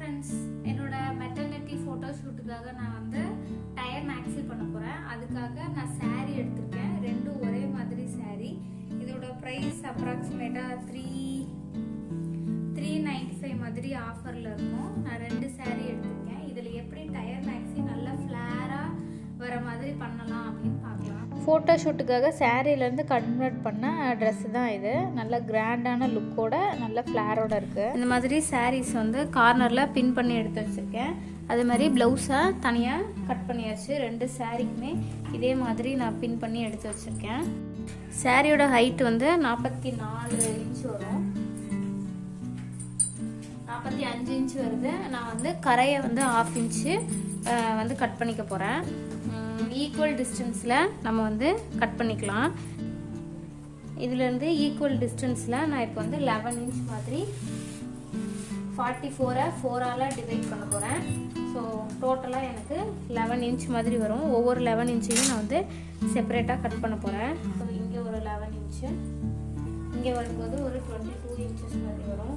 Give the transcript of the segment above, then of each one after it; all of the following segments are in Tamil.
ஃப்ரெண்ட்ஸ், என்னோட மெட்டர்னிட்டி ஃபோட்டோ ஷூட்டுக்காக நான் வந்து டயர் மேக்ஸி பண்ண போகிறேன். அதுக்காக நான் சாரீ எடுத்திருக்கேன். ரெண்டும் ஒரே மாதிரி சாரீ. இதோட ப்ரைஸ் அப்ராக்சிமேட்டாக 395 மாதிரி ஆஃபரில் இருக்கும். நான் 2 சாரீ எடுத்திருக்கேன். இதில் எப்படி டயர் மேக்ஸி நல்லா ஃப்ளாராக வர மாதிரி பண்ணலாம் அப்படின்னு பார்க்கலாம். ஃபோட்டோ ஷூட்டுக்காக சாரீலேருந்து கன்வெர்ட் பண்ண ட்ரெஸ்ஸு தான் இது. நல்ல கிராண்டான லுக்கோட நல்ல ஃப்ளாரோட இருக்குது. இந்த மாதிரி சாரீஸ் வந்து கார்னரில் பின் பண்ணி எடுத்து வச்சுருக்கேன். அது மாதிரி ப்ளவுஸை தனியாக கட் பண்ணியாச்சு. 2 சாரீக்குமே இதே மாதிரி நான் பின் பண்ணி எடுத்து வச்சுருக்கேன். சாரியோட ஹைட் வந்து 44 இன்ச் வரும், 45 இன்ச் வருது. நான் வந்து கரையை வந்து 1/2 இன்ச்சு வந்து கட் பண்ணிக்க போகிறேன். ஈக்குவல் டிஸ்டன்ஸில் நம்ம வந்து கட் பண்ணிக்கலாம். இதுலேருந்து ஈக்குவல் டிஸ்டன்ஸில் நான் இப்போ வந்து 11 இன்ச் மாதிரி 44 4ஆல் டிவைட் பண்ண போகிறேன். ஸோ டோட்டலாக எனக்கு 11 இன்ச் மாதிரி வரும். ஒவ்வொரு 11 இன்ச்சையும் நான் வந்து செப்பரேட்டாக கட் பண்ண போகிறேன். ஸோ இங்கே ஒரு 11 இன்ச்சு, இங்கே வரும்போது ஒரு 22 இன்ச்சஸ் மாதிரி வரும்.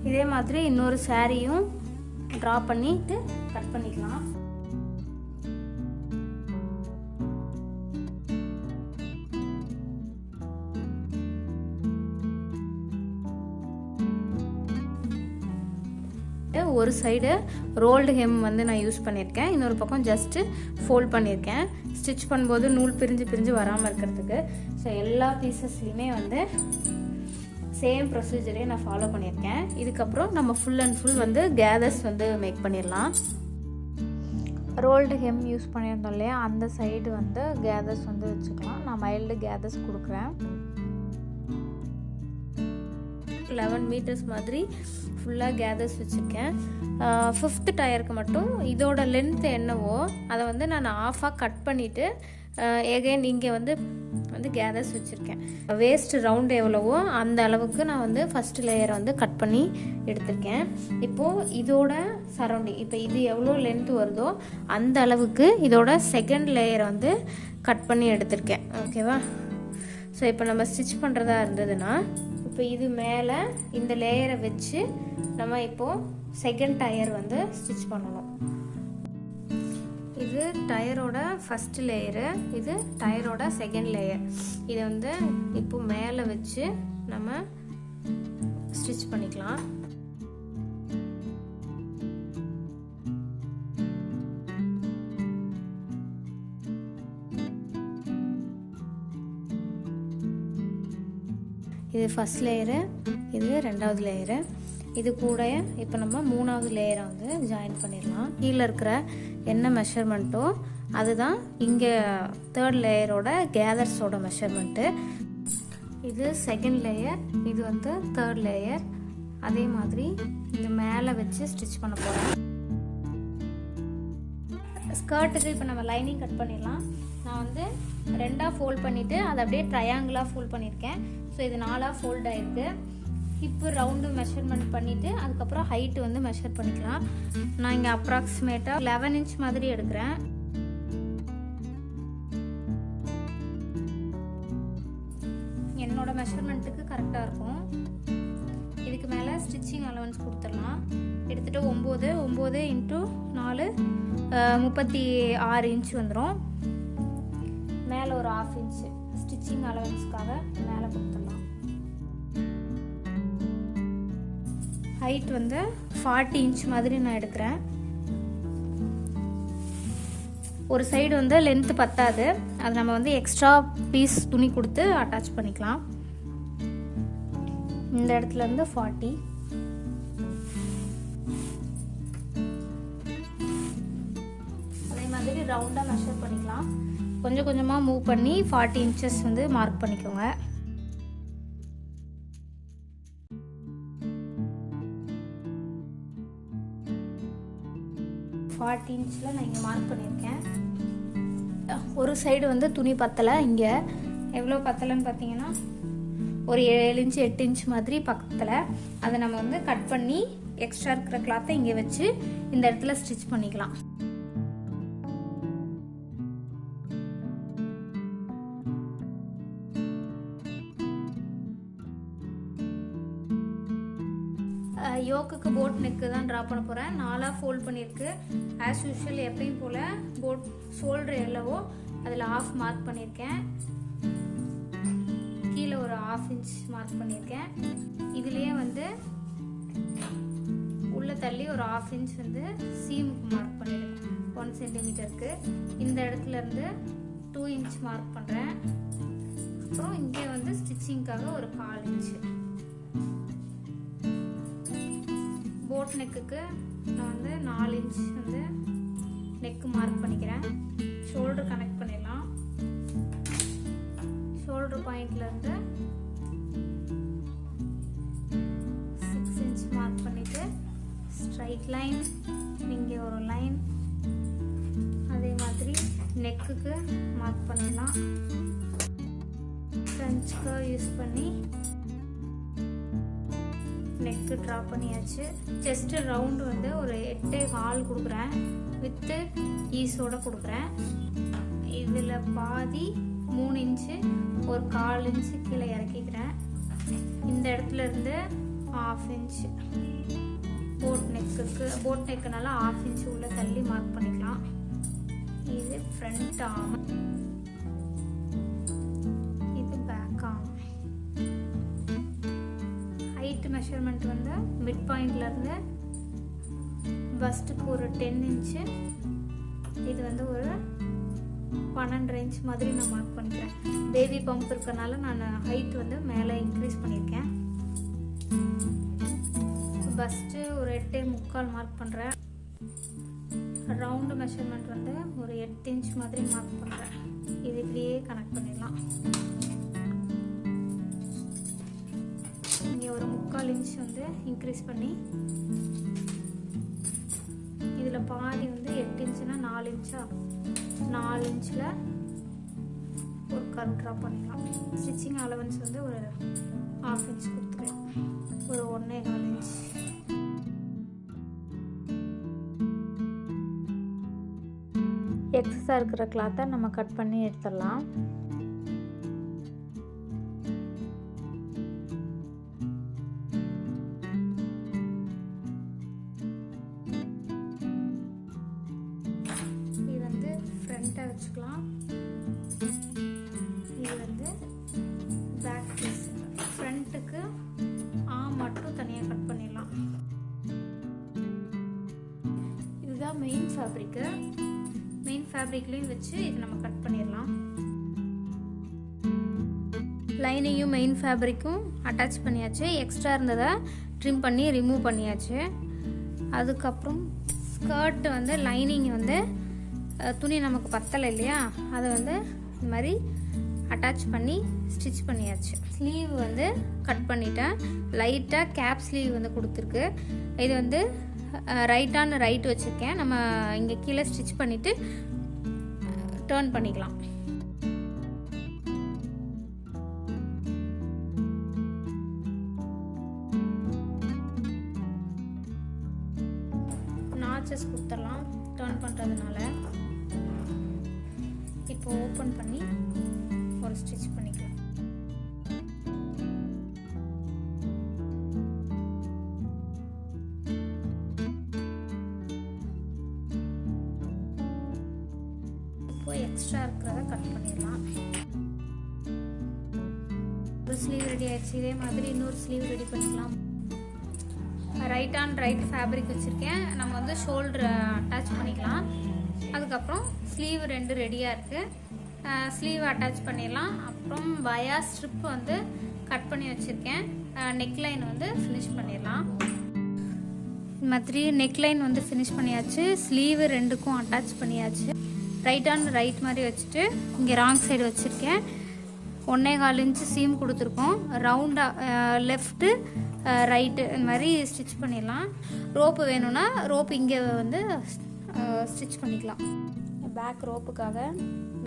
இதே மாதிரி இன்னொரு சாரியும் ட்ரா பண்ணிட்டு கட் பண்ணிக்கலாம். ஒரு சைடு ரோல்டு ஹெம் வந்து நான் யூஸ் பண்ணியிருக்கேன், இன்னொரு பக்கம் ஜஸ்ட்டு ஃபோல்ட் பண்ணியிருக்கேன். ஸ்டிச் பண்ணும்போது நூல் பிரிஞ்சு வராமல் இருக்கிறதுக்கு. ஸோ எல்லா பீசஸ்லையுமே வந்து சேம் ப்ரொசீஜரே நான் ஃபாலோ பண்ணியிருக்கேன். இதுக்கப்புறம் நம்ம ஃபுல் அண்ட் ஃபுல் வந்து கேதர்ஸ் வந்து மேக் பண்ணிடலாம். ரோல்டு ஹெம் யூஸ் பண்ணியிருந்தோம் இல்லையா, அந்த சைடு வந்து கேதர்ஸ் வந்து வச்சுக்கலாம். நான் மைல்டு கேதர்ஸ் கொடுக்குறேன். 11 மீட்டர்ஸ் மாதிரி ஃபுல்லாக கேதர்ஸ் வச்சுருக்கேன். 5th டயருக்கு மட்டும் இதோட லென்த் என்னவோ அதை வந்து நான் 1/2 கட் பண்ணிவிட்டு எகைன் இங்கே வந்து கேதர்ஸ் வச்சுருக்கேன். வேஸ்ட் ரவுண்ட் எவ்வளவோ அந்த அளவுக்கு நான் வந்து ஃபஸ்ட் லேயரை வந்து கட் பண்ணி எடுத்திருக்கேன். இப்போது இதோட சரௌண்டிங் இப்போ இது எவ்வளோ லென்த் வருதோ அந்த அளவுக்கு இதோட செகண்ட் லேயரை வந்து கட் பண்ணி எடுத்திருக்கேன். ஓகேவா? ஸோ இப்போ நம்ம ஸ்டிச் பண்ணுறதா இருந்ததுன்னா இப்போ இது மேலே இந்த லேயரை வச்சு நம்ம இப்போது செகண்ட் டயர் வந்து ஸ்டிச் பண்ணணும். இது டயரோட ஃபஸ்ட் லேயரு, இது டயரோட செகண்ட் லேயர். இதை வந்து இப்போ மேலே வச்சு நம்ம ஸ்டிச் பண்ணிக்கலாம். இது ஃபஸ்ட் லேயரு, இது 2வது லேயரு. இது கூட இப்போ நம்ம 3வது லேயரை வந்து ஜாயின் பண்ணிடலாம். கீழே இருக்கிற என்ன மெஷர்மெண்ட்டோ அதுதான் இங்கே 3rd லேயரோட கேதர்ஸோட மெஷர்மெண்ட்டு. இது செகண்ட் லேயர், இது வந்து 3rd லேயர். அதே மாதிரி இது மேலே வச்சு ஸ்டிச் பண்ண போகிறேன். ஸ்கர்ட்டுக்கு இப்போ நம்ம லைனிங் கட் பண்ணிடலாம். நான் வந்து 2ஆக ஃபோல்ட் பண்ணிவிட்டு அதை அப்படியே ட்ரையாங்கிளாக ஃபோல்ட் பண்ணியிருக்கேன். ஸோ இது 4ஆக ஃபோல்ட் ஆகிருக்கு. இப்போ ரவுண்டு மெஷர்மெண்ட் பண்ணிவிட்டு அதுக்கப்புறம் ஹைட்டு வந்து மெஷர் பண்ணிக்கலாம். நான் இங்கே அப்ராக்சிமேட்டாக 11 இன்ச் மாதிரி எடுக்கிறேன். என்னோட மெஷர்மெண்ட்டுக்கு கரெக்டாக இருக்கும். இதுக்கு மேலே ஸ்டிச்சிங் அலவன்ஸ் கொடுத்துடலாம். எடுத்துகிட்டு 9 இன்ட்டு 4 36 இன்ச் வந்துடும். மேலே ஒரு 1/2 இன்ச்சு ஸ்டிச்சிங் அலவன்ஸ்க்காக மேலே கொடுத்துடலாம். ஹைட் வந்து 40 இன்ச் மாதிரி நான் எடுக்கிறேன். ஒரு சைடு வந்து லென்த்து பத்தாது, அது நம்ம வந்து எக்ஸ்ட்ரா பீஸ் துணி கொடுத்து அட்டாச் பண்ணிக்கலாம். இந்த இடத்துல இருந்து 40, அதே மாதிரி ரவுண்டாக மெஷர் பண்ணிக்கலாம். கொஞ்சம் கொஞ்சமாக மூவ் பண்ணி 40 இன்ச்சஸ் வந்து மார்க் பண்ணிக்கோங்க. 40 இன்ச்சில் நான் இங்கே மார்க் பண்ணியிருக்கேன். ஒரு சைடு வந்து துணி பத்தலை. இங்கே எவ்வளோ பத்தலைன்னு பார்த்தீங்கன்னா ஒரு 7 இன்ச் 8 இன்ச் மாதிரி பக்கத்தில் அதை நம்ம வந்து கட் பண்ணி எக்ஸ்ட்ரா இருக்கிற கிளாத்தை இங்கே வச்சு இந்த இடத்துல ஸ்டிச் பண்ணிக்கலாம். யோக்குக்கு போட் நெக்கு தான் ட்ரா பண்ண போகிறேன். 4 ஃபோல்ட் பண்ணியிருக்கு. ஆஸ் யூஷுவல் எப்பயும் போல் போட் ஷோல்டர் எவ்வளவோ அதில் 1/2 மார்க் பண்ணியிருக்கேன். கீழே ஒரு 1/2 இன்ச் மார்க் பண்ணியிருக்கேன். இதுலேயே வந்து உள்ளே தள்ளி ஒரு 1/2 இன்ச் வந்து சீமுக்கு மார்க் பண்ணியிருக்கேன் 1 சென்டிமீட்டருக்கு. இந்த இடத்துல இருந்து 2 இன்ச் மார்க் பண்ணுறேன். அப்புறம் இங்கே வந்து ஸ்டிச்சிங்காக ஒரு 1/4 இன்ச்சு. போட் நெக்குக்கு நான் வந்து 4 இன்ச் வந்து நெக்கு மார்க் பண்ணிக்கிறேன். ஷோல்டர் கனெக்ட் பண்ணிடலாம். ஷோல்டர் பாயிண்ட்லேருந்து 6 இன்ச் மார்க் பண்ணிவிட்டு ஸ்ட்ரைட் லைன், இங்கே ஒரு லைன், அதே மாதிரி நெக்குக்கு மார்க் பண்ணிடலாம். ஃப்ரெஞ்ச் கர்வ் யூஸ் பண்ணி நெக்கு ட்ரா பண்ணியாச்சு. செஸ்ட்டு ரவுண்டு வந்து ஒரு 8.25 கொடுக்குறேன். வித்து ஈஸோடு கொடுக்குறேன். இதில் பாதி 3 இன்ச்சு ஒரு 1/4 இன்ச்சு கீழே இறக்கிக்கிறேன். இந்த இடத்துல இருந்து 1/2 இன்ச்சு போட் நெக்குனால 1/2 இன்ச்சு உள்ள தள்ளி மார்க் பண்ணிக்கலாம். இது ஃப்ரண்ட் ஆர்ம், இது பேக் ஆர்ம். ஹைட் மெஷர்மெண்ட் வந்து மிட் பாயிண்ட்லேருந்து பஸ்ட்டுக்கு ஒரு 10 இன்ச்சு, இது வந்து ஒரு 12 இன்ச் மாதிரி நான் மார்க் பண்ணிக்கிறேன். பேபி பம்ப் இருக்கனால நான் ஹைட் வந்து மேலே இன்க்ரீஸ் பண்ணியிருக்கேன். பஸ்ட்டு ஒரு 8.25 மார்க் பண்ணுறேன். ரவுண்டு மெஷர்மெண்ட் வந்து ஒரு 8 இன்ச் மாதிரி மார்க் பண்ணுறேன். இது இப்படியே கனெக்ட் பண்ணிடலாம். இங்கே ஒரு 3/4 இன்ச் வந்து இன்க்ரீஸ் பண்ணி இதில் பாதி வந்து 8 இன்ச்சுனா 4 இன்ச்சா, 4 இன்ச்சில் ஒரு கர்வ் ட்ரா பண்ணிடலாம். ஸ்டிச்சிங் அலவன்ஸ் வந்து ஒரு 1/2 இன்ச் கொடுத்துக்கலாம். ஒரு 1.25 இன்ச். எக்ஸஸாக இருக்கிற கிளாத்தை நம்ம கட் பண்ணி எடுத்துடலாம். இது வந்து ஃப்ரண்ட்டாக வச்சுக்கலாம். இது வந்து பேக் பீஸ். ஃப்ரண்ட்டுக்கு ஆர்ம் மட்டும் தனியாக கட் பண்ணிடலாம். இதுதான் மெயின் ஃபேப்ரிக்கு. மெயின் ஃபேப்ரிக்லேயும் வச்சு இது நம்ம கட் பண்ணிடலாம். லைனிங்கும் மெயின் ஃபேப்ரிக்கும் அட்டாச் பண்ணியாச்சு. எக்ஸ்ட்ரா இருந்ததை ட்ரிம் பண்ணி ரிமூவ் பண்ணியாச்சு. அதுக்கப்புறம் ஸ்கர்ட் வந்து லைனிங் வந்து துணி நமக்கு பத்தலை இல்லையா, அதை வந்து இந்த மாதிரி அட்டாச் பண்ணி ஸ்டிச் பண்ணியாச்சு. ஸ்லீவ் வந்து கட் பண்ணிட்டேன். லைட்டாக கேப் ஸ்லீவ் வந்து கொடுத்துருக்கு. இது வந்து ரைட் வச்சுருக்கேன். நம்ம இங்கே கீழே ஸ்டிச் பண்ணிவிட்டு டர்ன் பண்ணிக்கலாம். நாச்சஸ் கொடுத்துடலாம் டர்ன் பண்ணுறதுனால. இப்போ ஓப்பன் பண்ணி ஒரு ஸ்டிச் பண்ணிக்கலாம். எக்ஸ்ட்ரா இருக்கிறத கட் பண்ணிடலாம். ஒரு ஸ்லீவ் ரெடி ஆயிடுச்சு. இதே மாதிரி இன்னொரு ஸ்லீவ் ரெடி பண்ணிக்கலாம். ரைட் ஃபேப்ரிக் வச்சுருக்கேன். நம்ம வந்து ஷோல்டர் அட்டாச் பண்ணிக்கலாம். அதுக்கப்புறம் ஸ்லீவ் 2 ரெடியாக இருக்குது. ஸ்லீவ் அட்டாச் பண்ணிடலாம். அப்புறம் வயா ஸ்ட்ரிப் வந்து கட் பண்ணி வச்சுருக்கேன். நெக்லைன் வந்து ஃபினிஷ் பண்ணிடலாம். இந்த மாதிரி நெக்லைன் வந்து ஃபினிஷ் பண்ணியாச்சு. ஸ்லீவ் 2க்கும் அட்டாச் பண்ணியாச்சு. ரைட் மாதிரி வச்சுட்டு இங்கே ராங் சைடு வச்சுருக்கேன். 1.25 இன்ச்சு சீம் கொடுத்துருக்கோம். ரவுண்டாக லெஃப்ட்டு ரைட்டு இந்த மாதிரி ஸ்டிச் பண்ணிடலாம். ரோப்பு வேணும்னா ரோப்பு இங்கே வந்து ஸ்டிச் பண்ணிக்கலாம். பேக் ரோப்புக்காக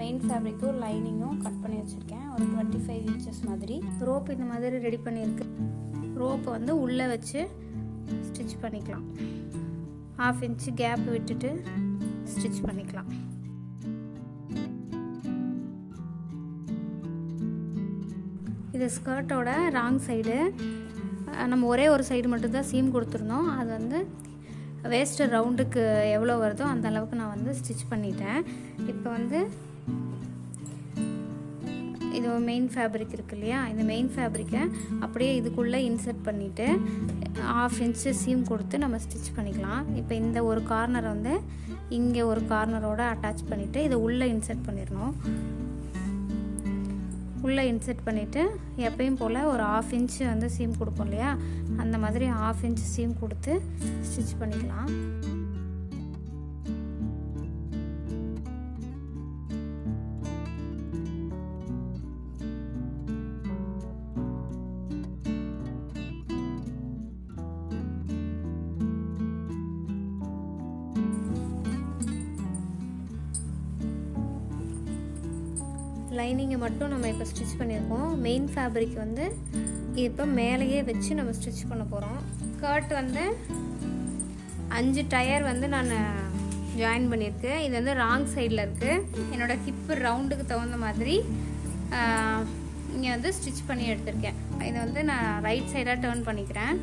மெயின் ஃபேப்ரிக்கும் லைனிங்கும் கட் பண்ணி வச்சுருக்கேன். ஒரு 25 இன்ச்சஸ் மாதிரி ரோப்பு இந்த மாதிரி ரெடி பண்ணியிருக்கு. ரோப்பை வந்து உள்ளே வச்சு ஸ்டிச் பண்ணிக்கலாம். 1/2 இன்ச்சு கேப் விட்டுட்டு ஸ்டிச் பண்ணிக்கலாம். இது ஸ்கர்ட்டோட ராங் சைடு. நம்ம ஒரே ஒரு சைடு மட்டும்தான் சீம் கொடுத்துருந்தோம். அது வந்து வேஸ்ட்டு ரவுண்டுக்கு எவ்வளோ வருதோ அந்த அளவுக்கு நான் வந்து ஸ்டிச் பண்ணிட்டேன். இப்போ வந்து இது மெயின் ஃபேப்ரிக் இருக்கு இல்லையா, இந்த மெயின் ஃபேப்ரிக்கை அப்படியே இதுக்குள்ளே இன்சர்ட் பண்ணிவிட்டு 1/2 இன்ச்சு சீம் கொடுத்து நம்ம ஸ்டிச் பண்ணிக்கலாம். இப்போ இந்த ஒரு கார்னரை வந்து இங்கே ஒரு கார்னரோட அட்டாச் பண்ணிவிட்டு இதை உள்ளே இன்சர்ட் பண்ணிடணும். உள்ளே இன்சர்ட் பண்ணிவிட்டு எப்பயும் போல் ஒரு 1/2 இன்ச்சு வந்து சீம் கொடுப்போம் இல்லையா, அந்த மாதிரி 1/2 இன்ச்சு சீம் கொடுத்து ஸ்டிச் பண்ணிக்கலாம். லைனிங்கை மட்டும் நம்ம இப்போ ஸ்டிச் பண்ணியிருக்கோம். மெயின் ஃபேப்ரிக் வந்து இப்போ மேலேயே வச்சு நம்ம ஸ்டிச் பண்ண போகிறோம். ஸ்கர்ட் வந்து 5 டயர் வந்து நான் ஜாயின் பண்ணியிருக்கேன். இது வந்து ராங் சைடில் இருக்குது. என்னோடய ஹிப்பு ரவுண்டுக்கு தகுந்த மாதிரி இங்கே வந்து ஸ்டிச் பண்ணி எடுத்திருக்கேன். இதை வந்து நான் ரைட் சைடாக டர்ன் பண்ணிக்கிறேன்.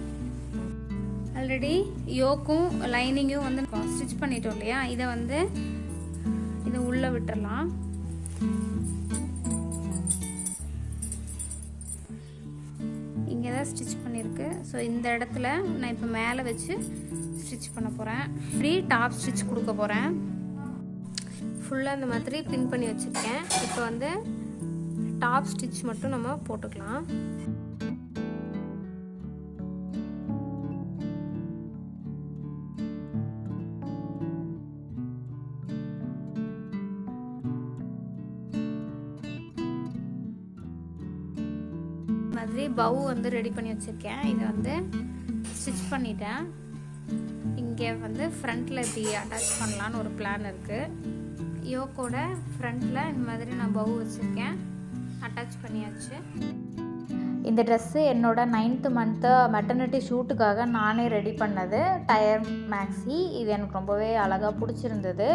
ஆல்ரெடி யோக்கும் லைனிங்கும் வந்து ஸ்டிச் பண்ணிட்டோம் இல்லையா, இதை வந்து இதை உள்ளே விட்டுடலாம். இங்கே தான் ஸ்டிச் பண்ணியிருக்கு. ஸோ இந்த இடத்துல நான் இப்போ மேலே வச்சு ஸ்டிச் பண்ண போகிறேன். இப்படி டாப் ஸ்டிச் கொடுக்க போகிறேன். ஃபுல்லாக இந்த மாதிரி பின் பண்ணி வச்சுருக்கேன். இப்போ வந்து டாப் ஸ்டிச் மட்டும் நம்ம போட்டுக்கலாம். மாதிரி பவு வந்து ரெடி பண்ணி வச்சுருக்கேன். இதை வந்து ஸ்டிச் பண்ணிட்டேன். இங்கே வந்து ஃப்ரண்ட்டில் இப்படி அட்டாச் பண்ணலான்னு ஒரு பிளான் இருக்குது. யோக்கோட ஃப்ரண்ட்டில் இந்த மாதிரி நான் பவு வச்சுருக்கேன், அட்டாச் பண்ணியாச்சு. இந்த ட்ரெஸ்ஸு என்னோட 9th மந்த்து மெட்டர்னிட்டி ஷூட்டுக்காக நானே ரெடி பண்ணது. Tier maxi. இது எனக்கு ரொம்பவே அழகாக பிடிச்சிருந்தது.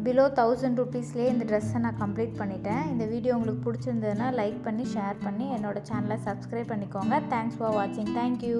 பிலோ 1000 ருபீஸ்லேயே இந்த ட்ரெஸ்ஸை நான் கம்ப்ளீட் பண்ணிட்டேன். இந்த வீடியோ உங்களுக்கு பிடிச்சிருந்ததுன்னா லைக் பண்ணி ஷேர் பண்ணி என்னோட சேனலை சப்ஸ்கிரைப் பண்ணிக்கோங்க. தேங்க்ஸ் ஃபார் வாட்சிங். தேங்க்யூ.